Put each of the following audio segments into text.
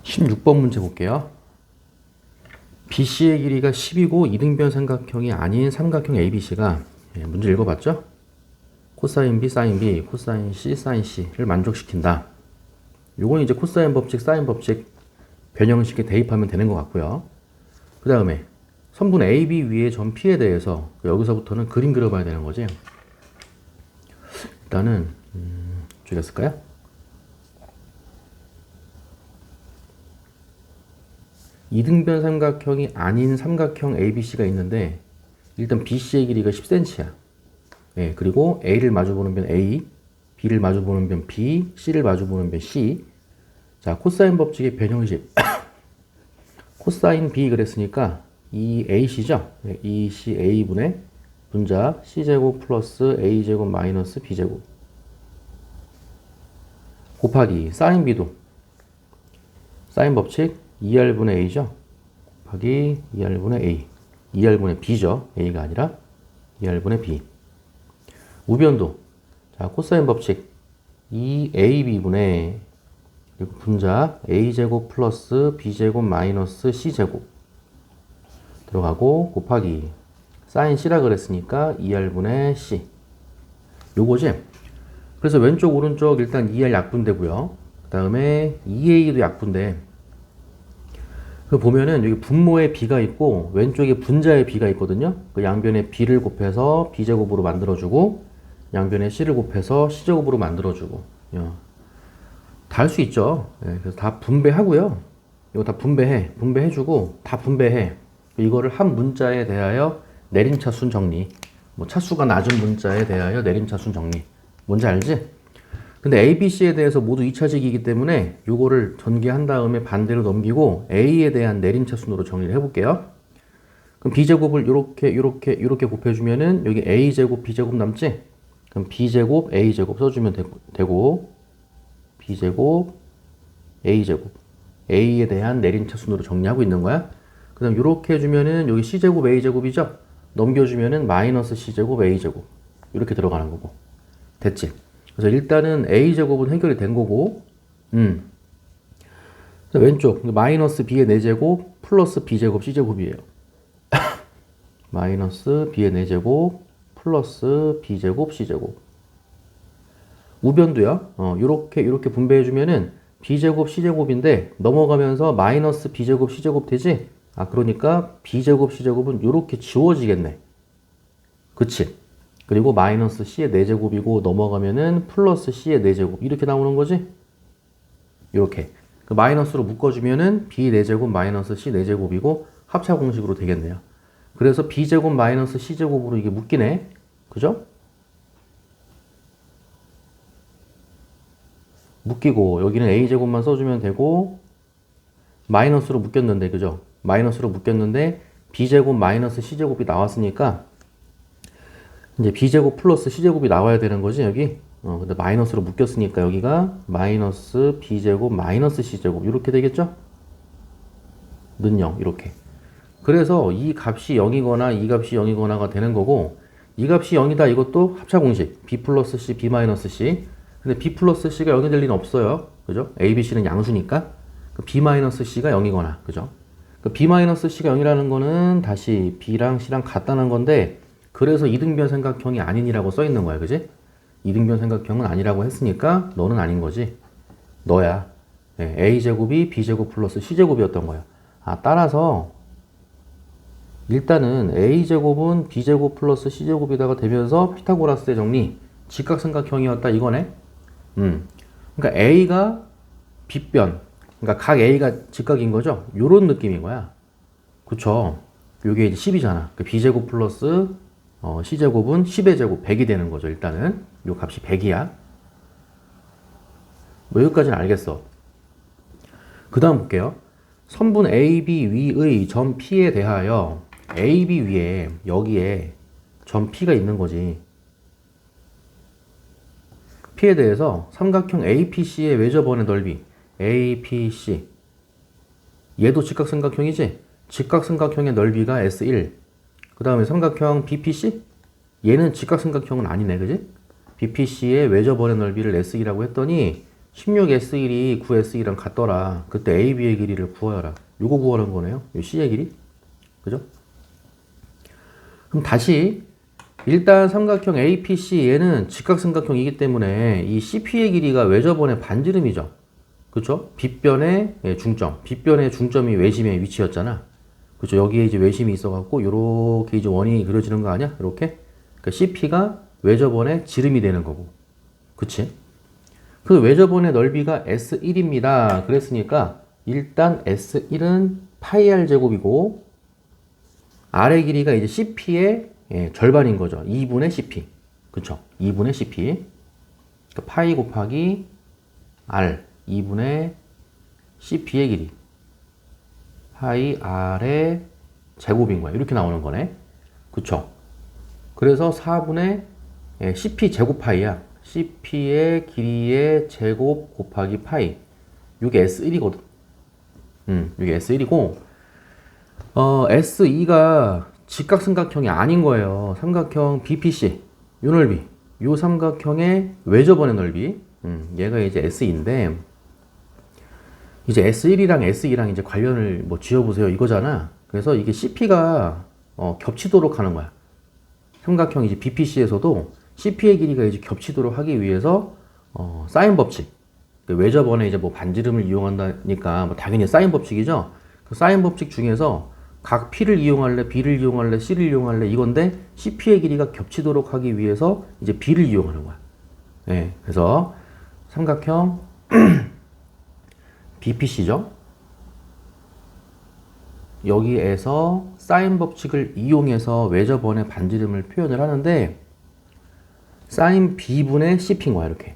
16번 문제 볼게요. BC의 길이가 10이고 이등변 삼각형이 아닌 삼각형 ABC가 문제 읽어봤죠? 코사인 B, 사인 B, 코사인 C, 사인 C를 만족시킨다. 요건 이제 코사인 법칙, 사인 법칙 변형식에 대입하면 되는 것 같고요. 그 다음에 선분 AB 위의 점 P에 대해서 여기서부터는 그림 그려봐야 되는 거지. 일단은 어떻게 했을까요? 이등변 삼각형이 아닌 삼각형 ABC가 있는데 일단 BC의 길이가 10cm야. 예, 그리고 A를 마주보는 변 A, B를 마주보는 변 B, C를 마주보는 변 C. 자, 코사인 법칙의 변형식. 코사인 B 그랬으니까 이 AC죠? 네, EC A분의 분자 C제곱 플러스 A제곱 마이너스 B제곱 곱하기 사인 B도 사인 법칙 2R분의 A죠? 곱하기 2R분의 A 2R분의 B죠? A가 아니라 2R분의 B 우변도 자 코사인 법칙 2AB분의 그리고 분자 A제곱 플러스 B제곱 마이너스 C제곱 들어가고 곱하기 사인 C라 그랬으니까 2R분의 C 요거지? 그래서 왼쪽 오른쪽 일단 2R 약분되고요 그 다음에 2A도 약분돼 그 보면은 여기 분모에 B가 있고 왼쪽에 분자에 B가 있거든요 그 양변에 B를 곱해서 B제곱으로 만들어주고 양변에 C를 곱해서 C제곱으로 만들어주고 다 할 수 있죠. 네, 그래서 다 분배하고요. 이거 다 분배해주고 다 분배해. 이거를 한 문자에 대하여 내림차순 정리. 뭐 차수가 낮은 문자에 대하여 내림차순 정리. 뭔지 알지? 근데 A, B, C에 대해서 모두 2차식이기 때문에 이거를 전개한 다음에 반대로 넘기고 A에 대한 내림차순으로 정리를 해볼게요. 그럼 B제곱을 이렇게 곱해주면은 여기 A제곱, B제곱 남지? 그럼 B제곱, A제곱 써주면 되고 B제곱, A제곱 A에 대한 내림차순으로 정리하고 있는 거야. 그 다음 이렇게 해주면은 여기 C제곱, A제곱이죠? 넘겨주면은 마이너스 C제곱, A제곱 이렇게 들어가는 거고 됐지? 그래서 일단은 A제곱은 해결이 된 거고 왼쪽 마이너스 B의 4제곱 플러스 B제곱 C제곱이에요. 마이너스 B의 4제곱 플러스 B제곱 C제곱 우변도요. 이렇게 분배해주면은 B제곱 C제곱인데 넘어가면서 마이너스 B제곱 C제곱 되지? 아 그러니까 B제곱 C제곱은 이렇게 지워지겠네. 그치? 그리고 마이너스 C의 4제곱이고 넘어가면은 플러스 C의 4제곱 이렇게 나오는 거지? 이렇게 그 마이너스로 묶어주면은 B 4제곱 마이너스 C 4제곱이고 합차 공식으로 되겠네요. 그래서 B제곱 마이너스 C제곱으로 이게 묶이네. 그죠? 묶이고 여기는 A제곱만 써주면 되고 마이너스로 묶였는데 그죠? 마이너스로 묶였는데 B제곱 마이너스 C제곱이 나왔으니까 이제 B제곱 플러스 C제곱이 나와야 되는 거지 여기 근데 마이너스로 묶였으니까 여기가 마이너스 B제곱 마이너스 C제곱 이렇게 되겠죠? 는 0 이렇게 그래서 이 값이 0이거나 이 값이 0이거나가 되는 거고 이 값이 0이다 이것도 합차 공식 B 플러스 C, B 마이너스 C 근데 B 플러스 C가 0이 될 리는 없어요. 그죠? A, B, C는 양수니까. B 마이너스 C가 0이거나. 그죠? B 마이너스 C가 0이라는 거는 다시 B랑 C랑 같다는 건데, 그래서 이등변 삼각형이 아닌이라고 써 있는 거야. 그지? 이등변 삼각형은 아니라고 했으니까 너는 아닌 거지. 너야. 네, A제곱이 B제곱 플러스 C제곱이었던 거야. 아, 따라서, 일단은 A제곱은 B제곱 플러스 C제곱이다가 되면서 피타고라스의 정리, 직각삼각형이었다 이거네. 그러니까 A가 빗변, 그러니까 각 A가 직각인 거죠. 요런 느낌인 거야. 그쵸? 요게 이제 10이잖아. 그러니까 B제곱 플러스 C제곱은 10의 제곱 100이 되는 거죠. 일단은 요 값이 100이야. 뭐 여기까지는 알겠어. 그 다음 볼게요. 선분 AB 위의 점 P에 대하여 AB 위에 여기에 점 P가 있는 거지. P에 대해서 삼각형 APC의 외접원의 넓이 APC 얘도 직각삼각형이지? 직각삼각형의 넓이가 S1 그 다음에 삼각형 BPC 얘는 직각삼각형은 아니네 그지? BPC의 외접원의 넓이를 S2라고 했더니 16S1이 9S2랑 같더라. 그때 A, B의 길이를 구하여라. 요거 구하는 거네요. 요 C의 길이. 그죠? 그럼 다시 일단 삼각형 APC 얘는 직각삼각형이기 때문에 이 CP의 길이가 외접원의 반지름이죠. 그쵸? 빗변의 중점. 빗변의 중점이 외심의 위치였잖아. 그쵸? 여기에 이제 외심이 있어갖고 요렇게 이제 원이 그려지는 거 아니야? 이렇게. 그러니까 CP가 외접원의 지름이 되는 거고. 그치? 그 외접원의 넓이가 S1입니다. 그랬으니까 일단 S1은 파이 R 제곱이고 R의 길이가 이제 CP의 절반인 거죠. 2분의 CP. 그쵸? 2분의 CP. 그러니까 파이 곱하기 R 2분의 CP의 길이. 파이 R의 제곱인 거야. 이렇게 나오는 거네. 그쵸? 그래서 4분의 CP 제곱 파이야. CP의 길이의 제곱 곱하기 파이. 이게 S1이거든. 이게 S1이고, S2가 직각삼각형이 아닌 거예요. 삼각형 BPC. 요 넓이. 요 삼각형의 외접원의 넓이. 얘가 이제 S2인데, 이제 S1이랑 S2랑 이제 관련을 뭐 지어보세요. 이거잖아. 그래서 이게 CP가 겹치도록 하는 거야. 삼각형 이제 BPC에서도 CP의 길이가 이제 겹치도록 하기 위해서 사인 법칙. 외접원에 이제 뭐 반지름을 이용한다니까 뭐 당연히 사인 법칙이죠. 그 사인 법칙 중에서 각 P를 이용할래, B를 이용할래, C를 이용할래 이건데 CP의 길이가 겹치도록 하기 위해서 이제 B를 이용하는 거야. 네, 그래서 삼각형 BPC죠. 여기에서 사인 법칙을 이용해서 외접원의 반지름을 표현을 하는데 사인 B분의 CP인 거야. 이렇게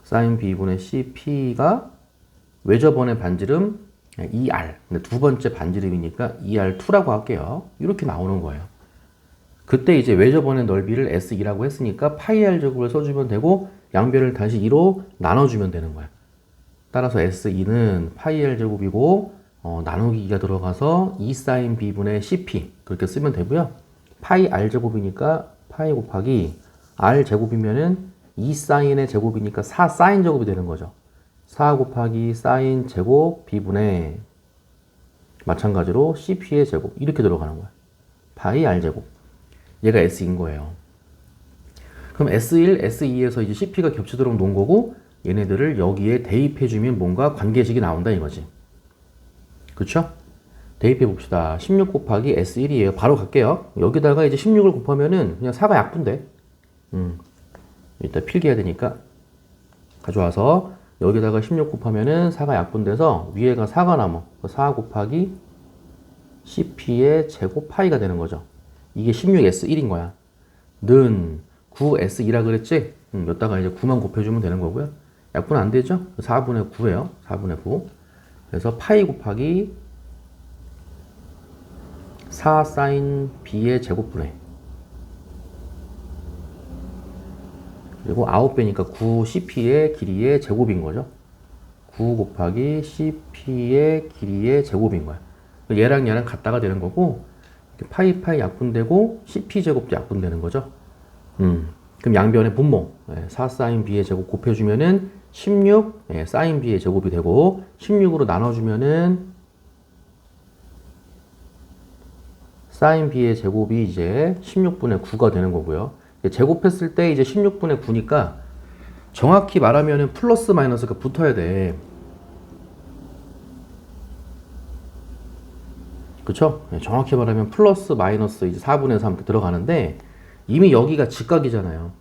사인 B분의 CP가 외접원의 반지름 2R. 근데 두 번째 반지름이니까 2R2라고 할게요. 이렇게 나오는 거예요. 그때 이제 외접원의 넓이를 S2라고 했으니까 파이 R 제곱을 써주면 되고 양변을 다시 2로 나눠주면 되는 거야. 따라서 S2는 파이 R 제곱이고 나누기가 들어가서 2 사인 B분의 CP 그렇게 쓰면 되고요. 파이 R 제곱이니까 파이 곱하기 R 제곱이면은 2 사인의 제곱이니까 4 사인 제곱이 되는 거죠. 4 곱하기 사인 제곱 B분의 마찬가지로 CP의 제곱 이렇게 들어가는 거야. 파이 R 제곱. 얘가 S인 거예요. 그럼 S1, S2에서 이제 CP가 겹치도록 놓은 거고 얘네들을 여기에 대입해주면 뭔가 관계식이 나온다 이거지. 그쵸? 대입해 봅시다. 16 곱하기 S1이에요. 바로 갈게요. 여기다가 이제 16을 곱하면은 그냥 4가 약분돼. 이따 필기해야 되니까 가져와서 여기다가 16 곱하면은 4가 약분돼서 위에가 4가 남아. 4 곱하기 CP의 제곱 파이가 되는 거죠. 이게 16S1인 거야. 는 9S2라 그랬지? 여기다가 이제 9만 곱해주면 되는 거고요. 약분 안 되죠? 4분의 9예요. 4분의 9. 그래서 파이 곱하기 4 사인 B의 제곱분의 그리고 9배니까 9 CP의 길이의 제곱인 거죠. 9 곱하기 CP의 길이의 제곱인 거야. 얘랑 얘랑 같다가 되는 거고 파이 파이 약분되고 CP 제곱도 약분되는 거죠. 그럼 양변의 분모 4 사인 B의 제곱 곱해주면은 16 사인 B의 제곱이 되고 16으로 나눠주면은 사인 B의 제곱이 이제 16분의 9가 되는 거고요. 제곱했을 때 이제 16분의 9니까 정확히 말하면은 플러스 마이너스가 붙어야 돼. 그쵸? 정확히 말하면 플러스 마이너스 이제 4분의 3 이렇게 들어가는데 이미 여기가 직각이잖아요.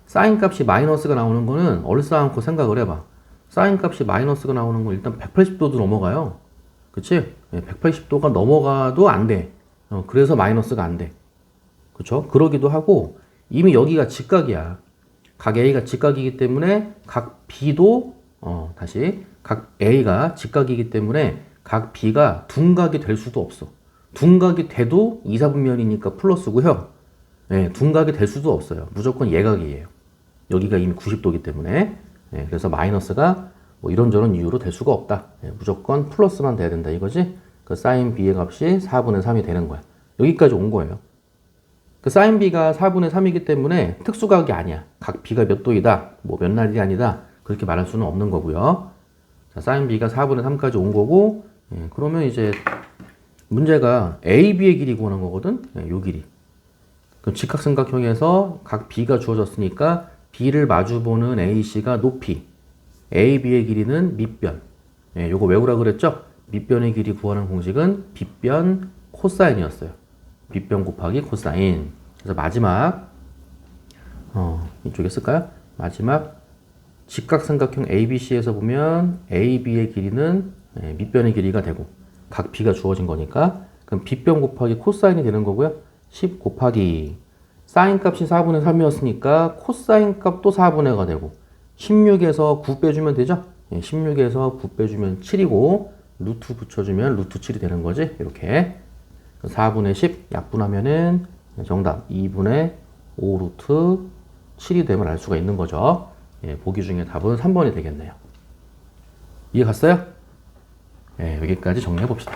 사인 값이 마이너스가 나오는 거는 얼싸안고 생각을 해봐. 사인 값이 마이너스가 나오는 건 일단 180도도 넘어가요. 그치? 180도가 넘어가도 안 돼. 그래서 마이너스가 안 돼. 그쵸? 그러기도 하고 이미 여기가 직각이야. 각 A가 직각이기 때문에 각 B도 다시 각 A가 직각이기 때문에 각 B가 둔각이 될 수도 없어. 둔각이 돼도 2, 4분면이니까 플러스고요. 둔각이 될 수도 없어요. 무조건 예각이에요. 여기가 이미 90도이기 때문에. 그래서 마이너스가 뭐 이런저런 이유로 될 수가 없다. 무조건 플러스만 돼야 된다 이거지. 그 사인 B의 값이 4분의 3이 되는 거야. 여기까지 온 거예요. 그 사인 b가 4분의 3이기 때문에 특수각이 아니야. 각 b가 몇 도이다, 뭐 몇 날이 아니다, 그렇게 말할 수는 없는 거고요. 자, 사인 b가 4분의 3까지 온 거고, 그러면 이제 문제가 a, b의 길이 구하는 거거든. 요 길이. 그럼 직각삼각형에서 각 b가 주어졌으니까 b를 마주보는 AC가 높이, AB의 길이는 밑변. 요거 외우라 그랬죠? 밑변의 길이 구하는 공식은 빗변 코사인이었어요. 빗변 곱하기 코사인. 그래서 마지막 이쪽에 쓸까요? 마지막 직각삼각형 ABC에서 보면 AB의 길이는 밑변의 길이가 되고 각 b가 주어진 거니까 그럼 빗변 곱하기 코사인이 되는 거고요. 10 곱하기 사인 값이 4분의 3이었으니까 코사인 값도 4분의가 되고 16에서 9 빼주면 되죠? 16에서 9 빼주면 7이고 루트 붙여주면 루트 7이 되는 거지. 이렇게 4분의 10 약분하면은 정답 2분의 5 루트 7이 됨을 알 수가 있는 거죠. 보기 중에 답은 3번이 되겠네요. 이해 갔어요? 여기까지 정리해 봅시다.